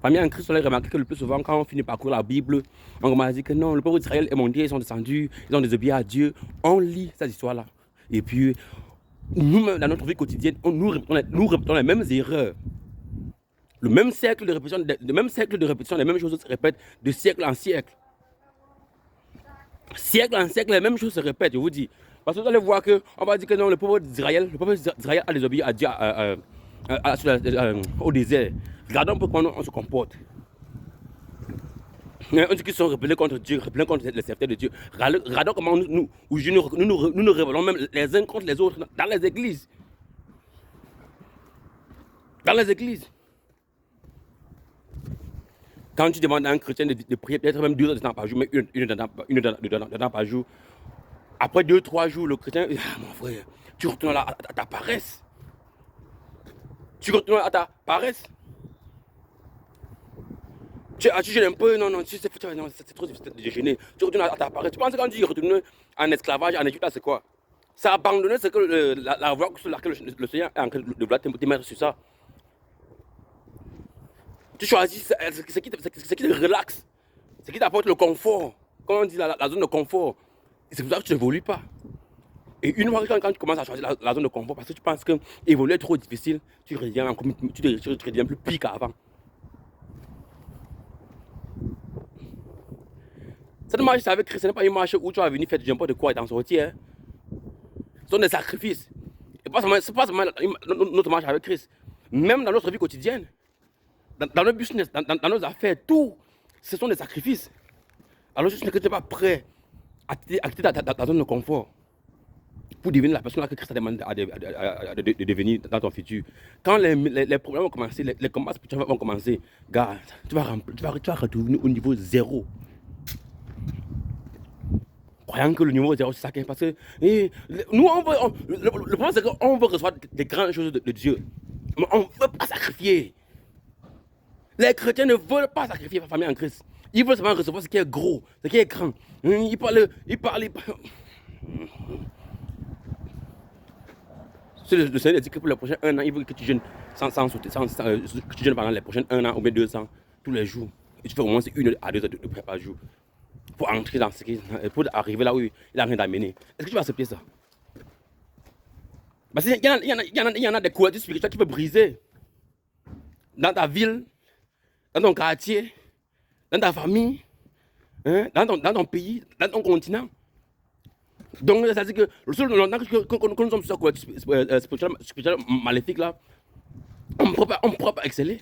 Parmi en Christ, on a remarqué que le plus souvent, quand on finit par courir la Bible, on commence à dire que non, le peuple d'Israël est monté, ils sont descendus, ils ont désobéi à Dieu. On lit cette histoire-là. Et puis, nous-mêmes, dans notre vie quotidienne, nous répétons les mêmes erreurs. Le même cercle de répétition, les mêmes choses se répètent de siècle en siècle. Siècle en siècle, les mêmes choses se répètent, je vous dis. Parce que vous allez voir qu'on va dire que non, le peuple d'Israël a désobéi à Dieu au désert. Regardons un peu comment on se comporte. On dit qu'ils sont rebellés contre Dieu, rebellés contre les serviteurs de Dieu. Regardons comment nous nous rebellons même les uns contre les autres dans les églises. Dans les églises. Quand tu demandes à un chrétien de prier peut-être même 2 heures de temps par jour, mais une heure de temps par jour, après 2-3 jours, le chrétien, ah mon frère, tu retournes à ta paresse. Tu retournes à ta paresse. Tu gênes un peu, non, c'est trop difficile de jeûner. Tu retournes à ta paresse. Tu penses que quand tu retournes en esclavage, en Égypte, c'est quoi? C'est abandonner ce que la voie sur laquelle le Seigneur est en train de vouloir te mettre sur ça. Tu choisis ce qui te relaxe, ce qui t'apporte le confort. Comme on dit, la zone de confort. Et c'est pour ça que tu n'évolues pas. Et une fois quand tu commences à choisir la zone de confort, parce que tu penses que évoluer est trop difficile, tu redeviens plus pire qu'avant. Cette marche avec Christ, ce n'est pas une marche où tu vas venir faire du n'importe quoi et t'en sortir. Hein. Ce sont des sacrifices. Et ce n'est pas seulement notre marche avec Christ. Même dans notre vie quotidienne, dans notre business, dans nos affaires, tout, ce sont des sacrifices. Alors juste que tu n'es pas prêt à quitter ta zone de confort pour devenir la personne que Christ a demandé de devenir dans ton futur. Quand les problèmes vont commencer, les combats spirituels vont commencer, gars, tu vas retourner au niveau 0. Croyant que le niveau 0 c'est ça, parce que nous, le problème c'est qu'on veut recevoir des grandes choses de Dieu, mais on ne veut pas sacrifier. Les chrétiens ne veulent pas sacrifier la famille en Christ. Ils veulent seulement recevoir ce qui est gros, ce qui est grand. Ils parlent. Le Seigneur dit que pour les prochains 1 an, il veut que tu jeûnes que tu jeûnes pendant les prochains 1 an ou bien 2 ans, tous les jours. Et tu fais au moins 1 à 2 heures de prière par jour. Pour entrer dans ce qui, pour arriver là où il a rien d'amener. Est-ce que tu vas accepter ça? Parce qu'il y en a des couvertures spirituelles qui peuvent briser. Dans ta ville, dans ton quartier, dans ta famille, hein, dans ton pays, dans ton continent. Donc, ça veut dire que le seul longtemps que nous sommes sur cette couverture spirituelle maléfique là, on ne pourra pas exceller.